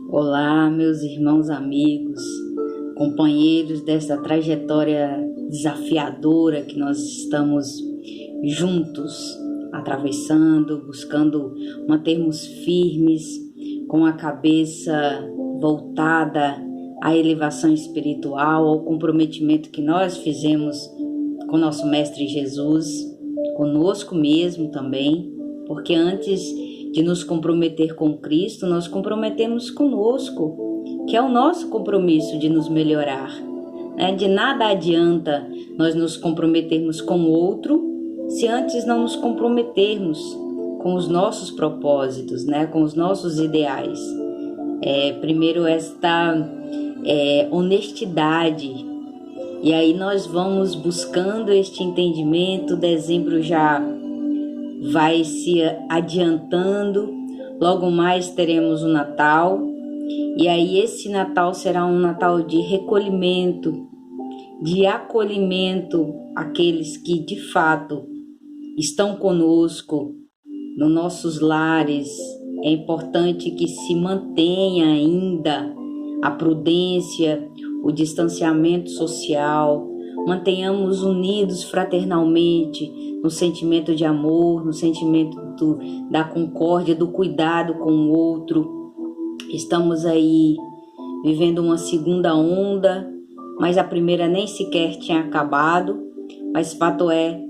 Olá, meus irmãos, amigos, companheiros desta trajetória desafiadora que nós estamos juntos atravessando, buscando mantermos firmes, com a cabeça voltada à elevação espiritual, ao comprometimento que nós fizemos com nosso Mestre Jesus, conosco mesmo também, porque antes de nos comprometer com Cristo, nós comprometemos conosco, que é o nosso compromisso de nos melhorar. De nada adianta nós nos comprometermos com o outro, se antes não nos comprometermos com os nossos propósitos, com os nossos ideais. Primeiro esta honestidade, e aí nós vamos buscando este entendimento. Dezembro já vai se adiantando, logo mais teremos o Natal, e aí esse Natal será um Natal de recolhimento, de acolhimento àqueles que de fato estão conosco nos nossos lares. É importante que se mantenha ainda a prudência, o distanciamento social, mantenhamos unidos fraternalmente no sentimento de amor, no sentimento da concórdia, do cuidado com o outro. Estamos aí vivendo uma segunda onda, mas a primeira nem sequer tinha acabado. Mas fato é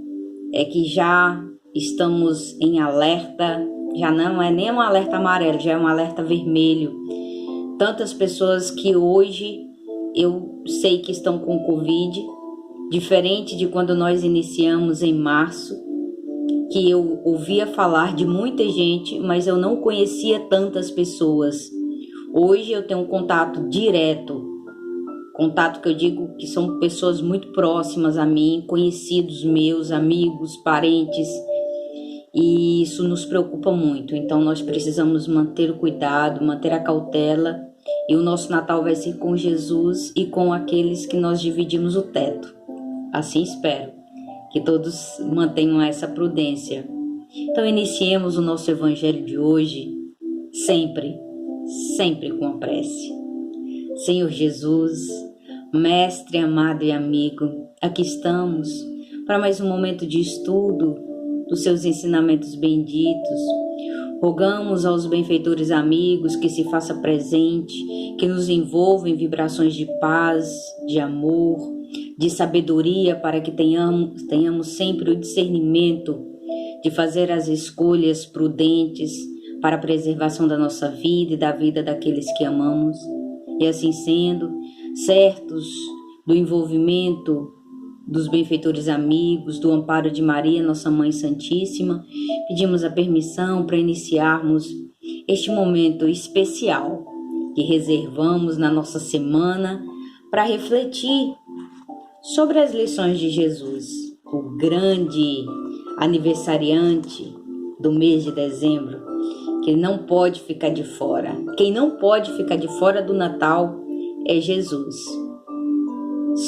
que já estamos em alerta, já não é nem um alerta amarelo, já é um alerta vermelho. Tantas pessoas que hoje eu sei que estão com Covid, diferente de quando nós iniciamos em março, que eu ouvia falar de muita gente, mas eu não conhecia tantas pessoas. Hoje eu tenho um contato direto, contato que eu digo que são pessoas muito próximas a mim, conhecidos meus, amigos, parentes, e isso nos preocupa muito. Então nós precisamos manter o cuidado, manter a cautela, e o nosso Natal vai ser com Jesus e com aqueles que nós dividimos o teto. Assim espero que todos mantenham essa prudência. Então iniciemos o nosso evangelho de hoje sempre com a prece. Senhor Jesus, Mestre amado e amigo, aqui estamos para mais um momento de estudo dos seus ensinamentos benditos. Rogamos aos benfeitores amigos que se faça presente, que nos envolva em vibrações de paz, de amor, de sabedoria, para que tenhamos sempre o discernimento de fazer as escolhas prudentes para a preservação da nossa vida e da vida daqueles que amamos. E assim sendo, certos do envolvimento dos benfeitores amigos, do amparo de Maria, nossa Mãe Santíssima, pedimos a permissão para iniciarmos este momento especial que reservamos na nossa semana para refletir sobre as lições de Jesus, o grande aniversariante do mês de dezembro, que não pode ficar de fora. Quem não pode ficar de fora do Natal é Jesus.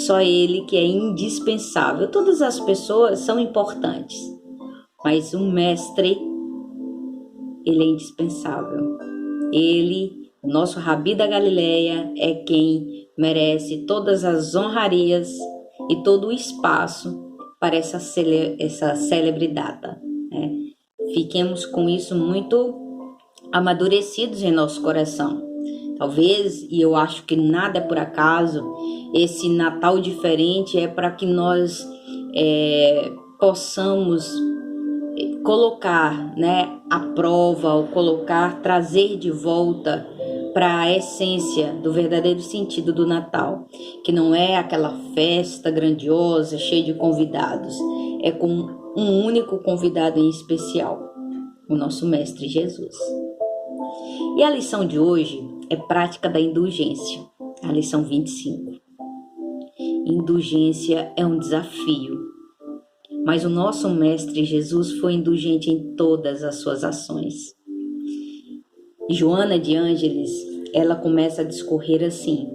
Só Ele que é indispensável. Todas as pessoas são importantes, mas o Mestre, Ele é indispensável. Ele, o nosso Rabi da Galileia, é quem merece todas as honrarias e todo o espaço para essa célebre data. Fiquemos com isso muito amadurecidos em nosso coração. Talvez, e eu acho que nada é por acaso, esse Natal diferente é para que nós possamos colocar à prova, ou trazer de volta para a essência do verdadeiro sentido do Natal, que não é aquela festa grandiosa, cheia de convidados, é com um único convidado em especial, o nosso Mestre Jesus. E a lição de hoje é prática da indulgência, a lição 25. Indulgência é um desafio, mas o nosso Mestre Jesus foi indulgente em todas as suas ações. Joana de Ângeles, ela começa a discorrer assim: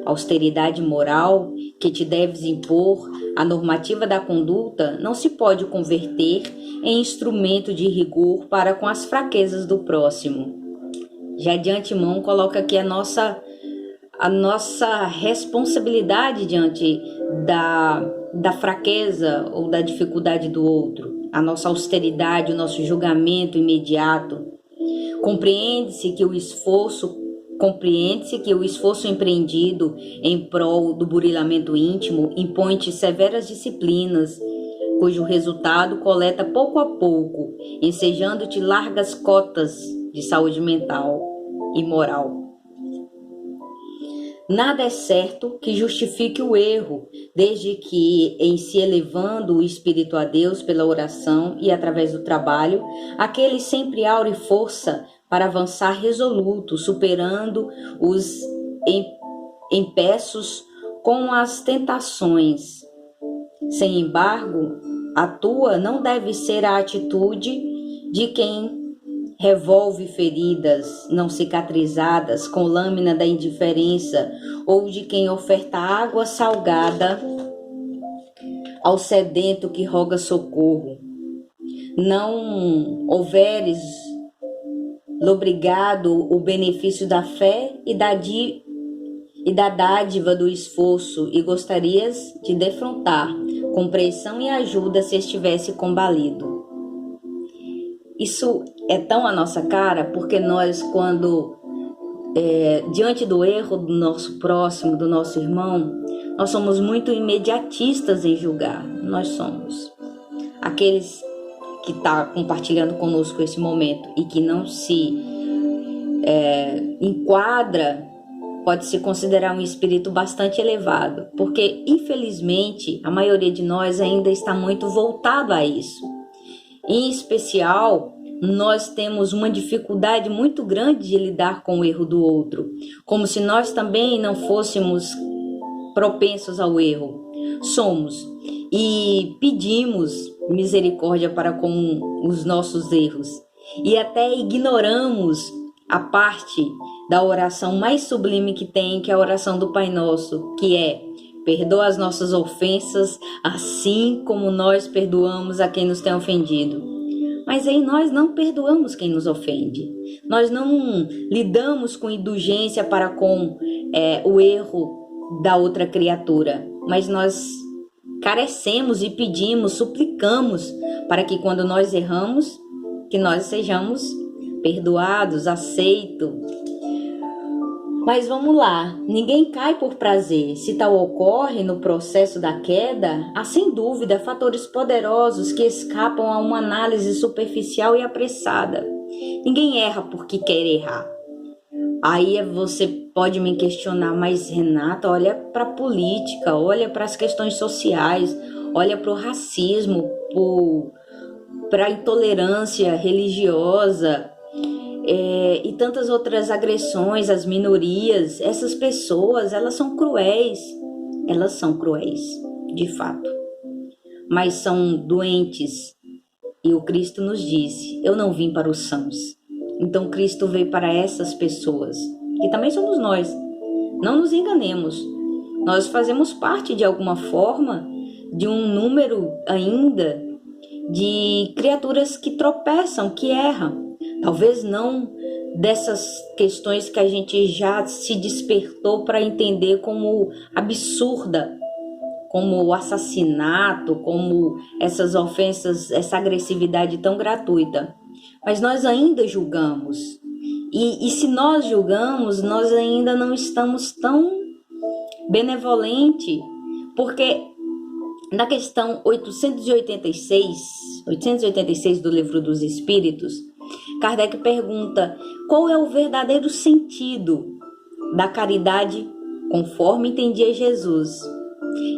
austeridade moral que te deves impor, a normativa da conduta não se pode converter em instrumento de rigor para com as fraquezas do próximo. já de antemão coloca aqui a nossa responsabilidade diante da fraqueza ou da dificuldade do outro, a nossa austeridade, o nosso julgamento imediato. Compreende-se que o esforço empreendido em prol do burilamento íntimo impõe-te severas disciplinas, cujo resultado coleta pouco a pouco, ensejando-te largas cotas de saúde mental e moral. Nada é certo que justifique o erro, desde que, em se elevando o espírito a Deus pela oração e através do trabalho, aquele sempre aure força para avançar resoluto, superando os empeços com as tentações. Sem embargo, a tua não deve ser a atitude de quem revolve feridas não cicatrizadas com lâmina da indiferença ou de quem oferta água salgada ao sedento que roga socorro. Não houveres lobrigado o benefício da fé e da dádiva do esforço e gostarias de defrontar com pressão e ajuda se estivesse combalido. Isso é tão a nossa cara, porque nós, quando diante do erro do nosso próximo, do nosso irmão, nós somos muito imediatistas em julgar. Nós somos. Aqueles que estão compartilhando conosco esse momento e que não se enquadra, pode se considerar um espírito bastante elevado, porque, infelizmente, a maioria de nós ainda está muito voltado a isso. Em especial, nós temos uma dificuldade muito grande de lidar com o erro do outro, como se nós também não fôssemos propensos ao erro. Somos e pedimos misericórdia para com os nossos erros e até ignoramos a parte da oração mais sublime que tem, que é a oração do Pai Nosso, que é: perdoa as nossas ofensas, assim como nós perdoamos a quem nos tem ofendido. Mas aí nós não perdoamos quem nos ofende. Nós não lidamos com indulgência para com o erro da outra criatura. Mas nós carecemos e pedimos, suplicamos para que quando nós erramos, que nós sejamos perdoados, aceitos. Mas vamos lá, ninguém cai por prazer. Se tal ocorre no processo da queda, há sem dúvida fatores poderosos que escapam a uma análise superficial e apressada. Ninguém erra porque quer errar. Aí você pode me questionar, mas Renata, olha para a política, olha para as questões sociais, olha para o racismo, para a intolerância religiosa, e tantas outras agressões às minorias. Essas pessoas, elas são cruéis, de fato, mas são doentes, e o Cristo nos disse: eu não vim para os sãos. Então Cristo veio para essas pessoas, que também somos nós. Não nos enganemos, nós fazemos parte de alguma forma de um número ainda de criaturas que tropeçam, que erram. Talvez não dessas questões que a gente já se despertou para entender como absurda, como o assassinato, como essas ofensas, essa agressividade tão gratuita. Mas nós ainda julgamos. E se nós julgamos, nós ainda não estamos tão benevolentes, porque na questão 886 do Livro dos Espíritos, Kardec pergunta: qual é o verdadeiro sentido da caridade conforme entendia Jesus?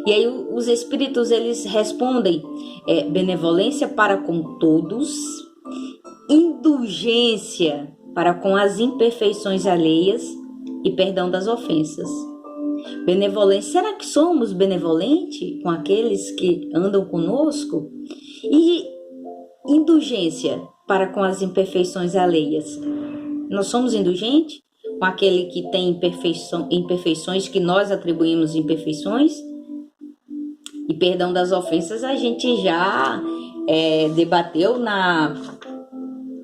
E aí os espíritos, eles respondem: benevolência para com todos, indulgência para com as imperfeições alheias e perdão das ofensas. Benevolência, será que somos benevolentes com aqueles que andam conosco? E indulgência para com as imperfeições alheias. Nós somos indulgentes com aquele que tem imperfeições que nós atribuímos imperfeições? E perdão das ofensas a gente já debateu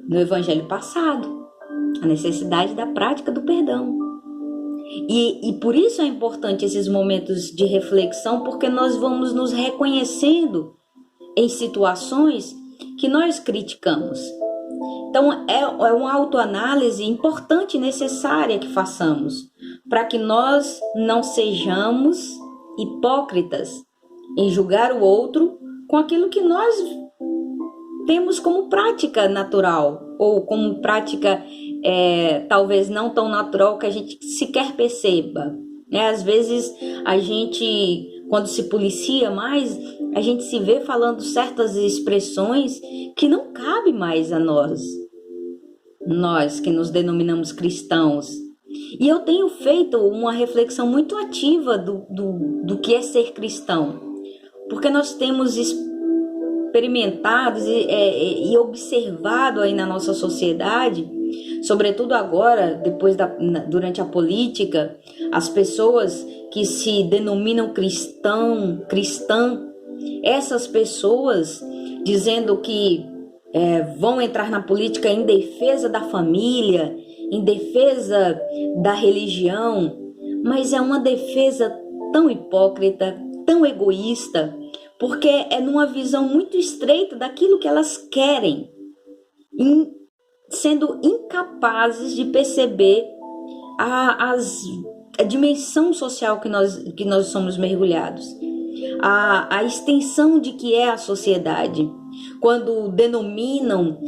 no evangelho passado. a necessidade da prática do perdão. E por isso é importante esses momentos de reflexão, porque nós vamos nos reconhecendo em situações que nós criticamos. Então, é uma autoanálise importante e necessária que façamos, para que nós não sejamos hipócritas em julgar o outro com aquilo que nós temos como prática natural, ou como prática talvez não tão natural que a gente sequer perceba. Às vezes a gente, quando se policia mais, a gente se vê falando certas expressões que não cabem mais a nós que nos denominamos cristãos. E eu tenho feito uma reflexão muito ativa do que é ser cristão, porque nós temos experimentado e observado aí na nossa sociedade, sobretudo agora, durante a política, as pessoas que se denominam cristã, essas pessoas dizendo que vão entrar na política em defesa da família, em defesa da religião, mas é uma defesa tão hipócrita, tão egoísta, porque é numa visão muito estreita daquilo que elas querem, sendo incapazes de perceber a dimensão social que nós somos mergulhados, a extensão de que é a sociedade. Quando denominam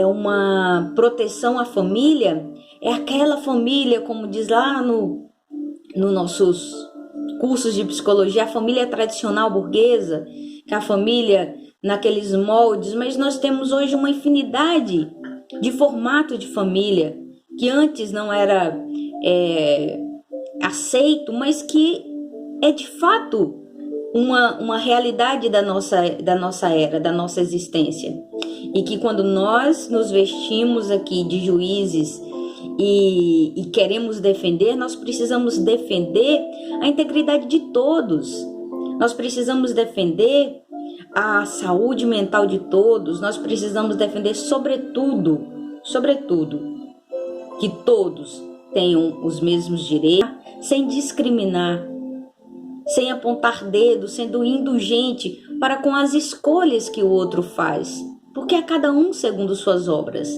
uma proteção à família, é aquela família, como diz lá nos nossos cursos de psicologia, a família tradicional burguesa, que é a família naqueles moldes, mas nós temos hoje uma infinidade de formato de família, que antes não era aceito, mas que é de fato uma realidade da nossa era, da nossa existência. E que quando nós nos vestimos aqui de juízes e queremos defender, nós precisamos defender a integridade de todos. Nós precisamos defender a saúde mental de todos. Nós precisamos defender, sobretudo, que todos tenham os mesmos direitos, sem discriminar, sem apontar dedo, sendo indulgente para com as escolhas que o outro faz, porque é cada um segundo suas obras.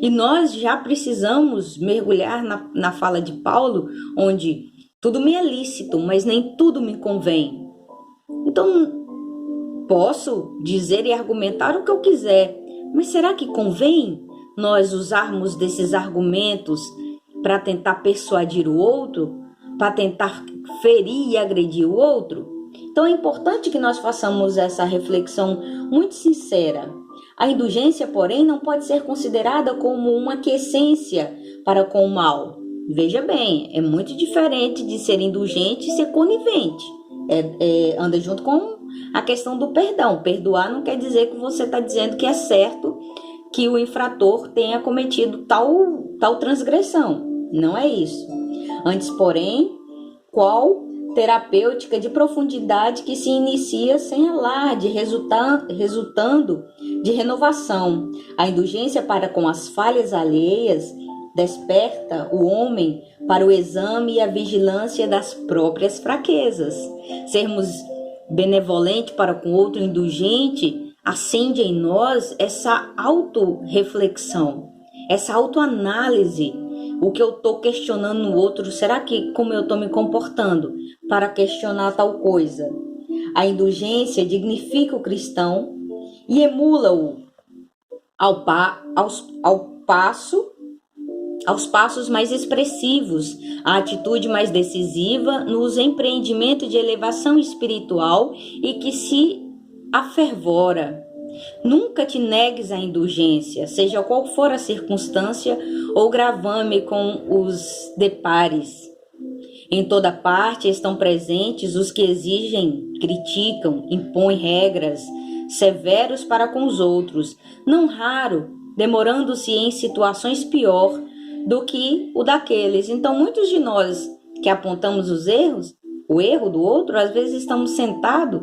E nós já precisamos mergulhar na fala de Paulo, onde tudo me é lícito, mas nem tudo me convém. Então, posso dizer e argumentar o que eu quiser, mas será que convém nós usarmos desses argumentos para tentar persuadir o outro, para tentar ferir e agredir o outro? Então é importante que nós façamos essa reflexão muito sincera. A indulgência, porém, não pode ser considerada como uma aquiescência para com o mal. Veja bem, é muito diferente de ser indulgente e ser conivente. Anda junto com a questão do perdão. Perdoar não quer dizer que você está dizendo que é certo que o infrator tenha cometido tal transgressão. Não é isso. Antes, porém, qual terapêutica de profundidade que se inicia sem alarde, resultando de renovação. A indulgência para com as falhas alheias desperta o homem para o exame e a vigilância das próprias fraquezas. Sermos benevolente para com o outro, indulgente, acende em nós essa autorreflexão, essa autoanálise. O que eu estou questionando no outro, será que como eu estou me comportando para questionar tal coisa? A indulgência dignifica o cristão e emula-o aos passos mais expressivos, a atitude mais decisiva nos empreendimentos de elevação espiritual e que se afervora. Nunca te negues à indulgência, seja qual for a circunstância ou gravame com os depares. Em toda parte estão presentes os que exigem, criticam, impõem regras severos para com os outros, não raro demorando-se em situações pior do que o daqueles. Então, muitos de nós que apontamos o erro do outro, às vezes estamos sentados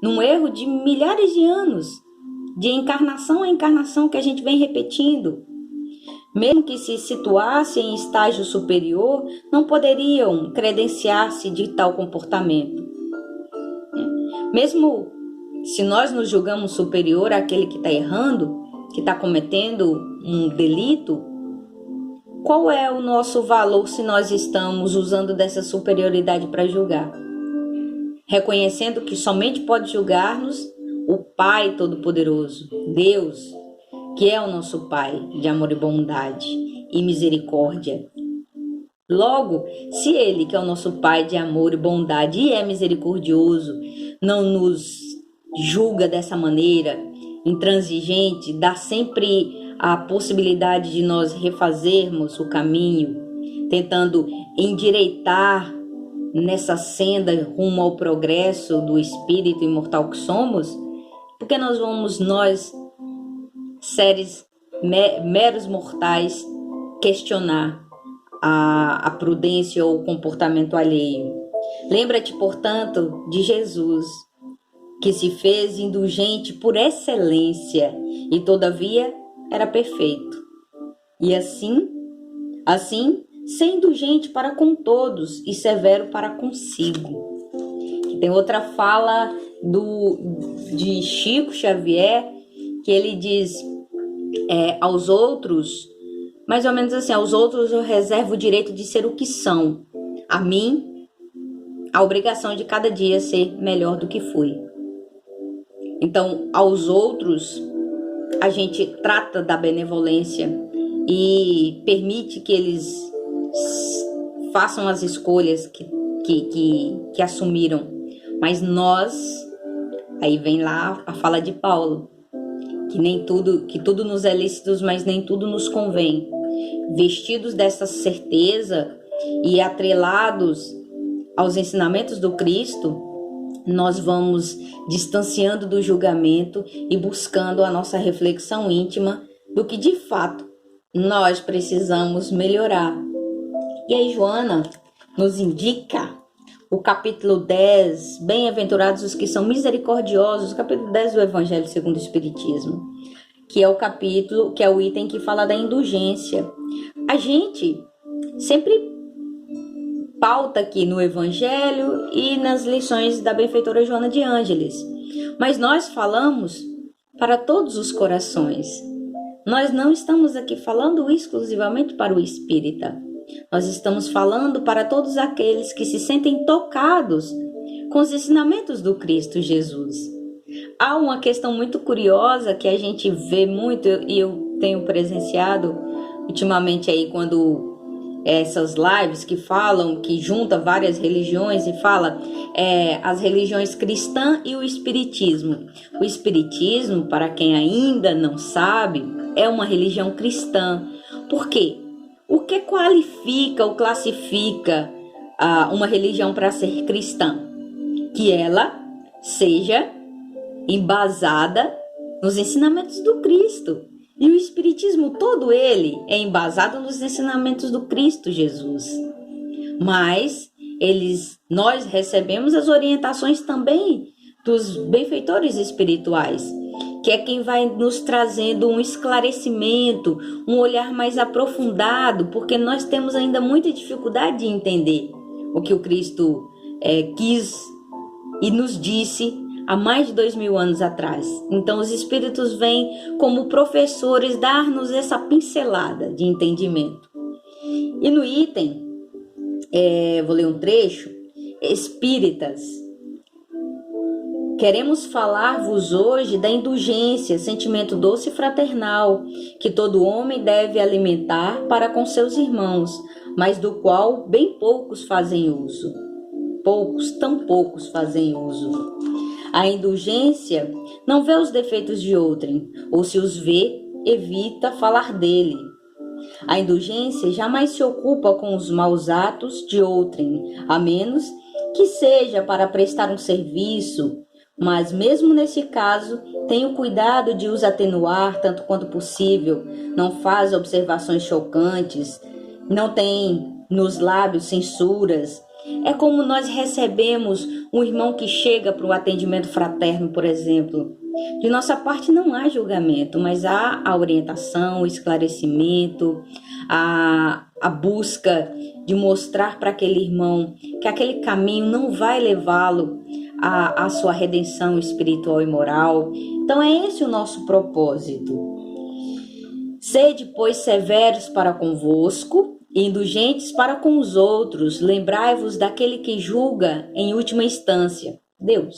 num erro de milhares de anos, de encarnação a encarnação que a gente vem repetindo. mesmo que se situassem em estágio superior, não poderiam credenciar-se de tal comportamento. Mesmo se nós nos julgamos superior àquele que está errando, que está cometendo um delito, qual é o nosso valor se nós estamos usando dessa superioridade para julgar? Reconhecendo que somente pode julgar-nos o Pai Todo-Poderoso, Deus, que é o nosso Pai de amor e bondade e misericórdia. Logo, se Ele, que é o nosso Pai de amor e bondade e é misericordioso, não nos julga dessa maneira, intransigente, dá sempre a possibilidade de nós refazermos o caminho, tentando endireitar nessa senda rumo ao progresso do espírito imortal que somos, porque nós, seres meros mortais, questionar a prudência ou o comportamento alheio. Lembra-te, portanto, de Jesus, que se fez indulgente por excelência e, todavia, era perfeito. E assim, ser indulgente para com todos e severo para consigo. Tem outra fala de Chico Xavier, que ele diz aos outros, mais ou menos assim, aos outros eu reservo o direito de ser o que são. A mim, a obrigação de cada dia ser melhor do que fui. Então, aos outros, a gente trata da benevolência e permite que eles façam as escolhas que assumiram. Mas nós, aí vem lá a fala de Paulo, que tudo nos é lícito, mas nem tudo nos convém. Vestidos dessa certeza e atrelados aos ensinamentos do Cristo, nós vamos distanciando do julgamento e buscando a nossa reflexão íntima do que de fato nós precisamos melhorar. E aí Joana nos indica o capítulo 10, bem-aventurados os que são misericordiosos, o capítulo 10 do Evangelho segundo o Espiritismo, que é o capítulo, que é o item que fala da indulgência. A gente sempre pauta aqui no Evangelho e nas lições da benfeitora Joana de Ângeles, mas nós falamos para todos os corações. Nós não estamos aqui falando exclusivamente para o espírita. Nós estamos falando para todos aqueles que se sentem tocados com os ensinamentos do Cristo Jesus. Há uma questão muito curiosa que a gente vê muito, e eu tenho presenciado ultimamente aí quando essas lives que falam, que junta várias religiões e fala as religiões cristã e o espiritismo. O espiritismo, para quem ainda não sabe, é uma religião cristã. Por quê? O que qualifica ou classifica uma religião para ser cristã? Que ela seja embasada nos ensinamentos do Cristo. E o espiritismo todo ele é embasado nos ensinamentos do Cristo Jesus. Mas nós recebemos as orientações também dos benfeitores espirituais, que é quem vai nos trazendo um esclarecimento, um olhar mais aprofundado, porque nós temos ainda muita dificuldade de entender o que o Cristo quis e nos disse há mais de 2000 anos atrás. Então os espíritos vêm como professores dar-nos essa pincelada de entendimento. E no item, vou ler um trecho, espíritas, queremos falar-vos hoje da indulgência, sentimento doce e fraternal, que todo homem deve alimentar para com seus irmãos, mas do qual bem poucos fazem uso. Tão poucos fazem uso. A indulgência não vê os defeitos de outrem, ou se os vê, evita falar dele. A indulgência jamais se ocupa com os maus atos de outrem, a menos que seja para prestar um serviço, mas mesmo nesse caso tem o cuidado de os atenuar tanto quanto possível, não faz observações chocantes, não tem nos lábios censuras É como nós recebemos um irmão que chega para o atendimento fraterno, por exemplo. De nossa parte não há julgamento, mas há a orientação, o esclarecimento, a busca de mostrar para aquele irmão que aquele caminho não vai levá-lo à sua redenção espiritual e moral. Então é esse o nosso propósito. Sede, pois, severos para convosco e indulgentes para com os outros. Lembrai-vos daquele que julga em última instância, Deus,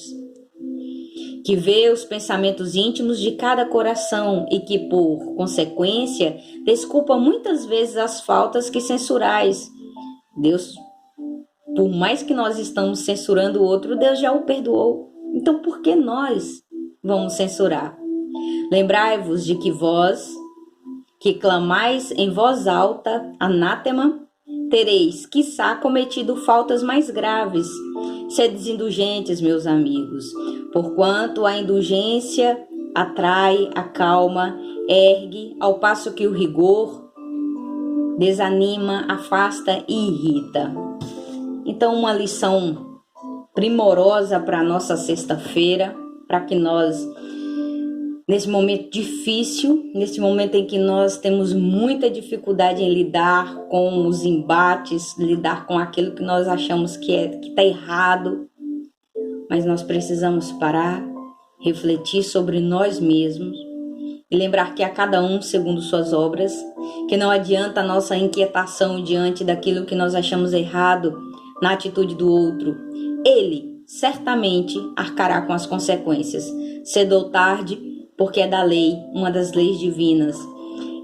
que vê os pensamentos íntimos de cada coração e que, por consequência, desculpa muitas vezes as faltas que censurais. Deus, por mais que nós estamos censurando o outro, Deus já o perdoou. Então, por que nós vamos censurar? Lembrai-vos de que vós, que clamais em voz alta, anátema, tereis, quiçá, cometido faltas mais graves. Sedes indulgentes, meus amigos, porquanto a indulgência atrai, acalma, ergue, ao passo que o rigor desanima, afasta e irrita. Então, uma lição primorosa para a nossa sexta-feira, para que nós, nesse momento difícil, nesse momento em que nós temos muita dificuldade em lidar com os embates, lidar com aquilo que nós achamos que está errado, mas nós precisamos parar, refletir sobre nós mesmos e lembrar que a cada um segundo suas obras, que não adianta a nossa inquietação diante daquilo que nós achamos errado na atitude do outro. Ele certamente arcará com as consequências, cedo ou tarde, porque é da lei, uma das leis divinas.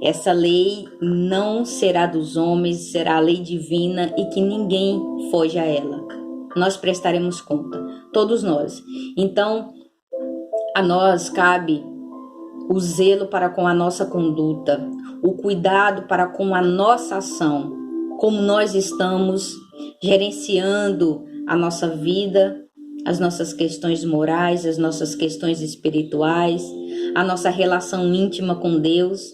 Essa lei não será dos homens, será a lei divina e que ninguém foge a ela. Nós prestaremos conta, todos nós. Então, a nós cabe o zelo para com a nossa conduta, o cuidado para com a nossa ação, como nós estamos gerenciando a nossa vida, as nossas questões morais, as nossas questões espirituais, a nossa relação íntima com Deus,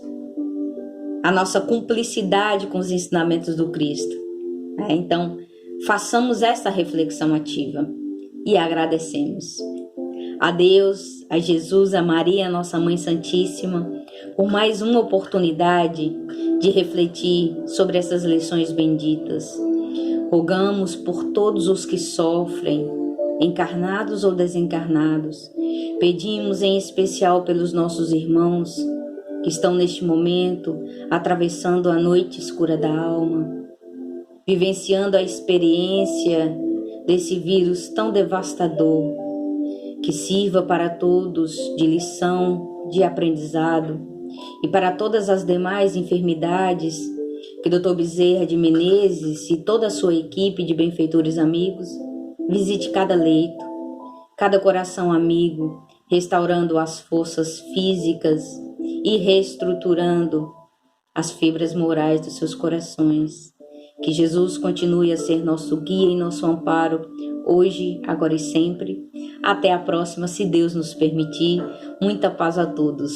a nossa cumplicidade com os ensinamentos do Cristo. Então, façamos essa reflexão ativa e agradecemos a Deus, a Jesus, a Maria, nossa Mãe Santíssima, por mais uma oportunidade de refletir sobre essas lições benditas. Rogamos por todos os que sofrem, encarnados ou desencarnados. Pedimos em especial pelos nossos irmãos que estão neste momento atravessando a noite escura da alma, vivenciando a experiência desse vírus tão devastador, que sirva para todos de lição, de aprendizado, e para todas as demais enfermidades que Dr. Bezerra de Menezes e toda a sua equipe de benfeitores amigos visite cada leito, cada coração amigo, restaurando as forças físicas e reestruturando as fibras morais dos seus corações. Que Jesus continue a ser nosso guia e nosso amparo, hoje, agora e sempre. Até a próxima, se Deus nos permitir. Muita paz a todos.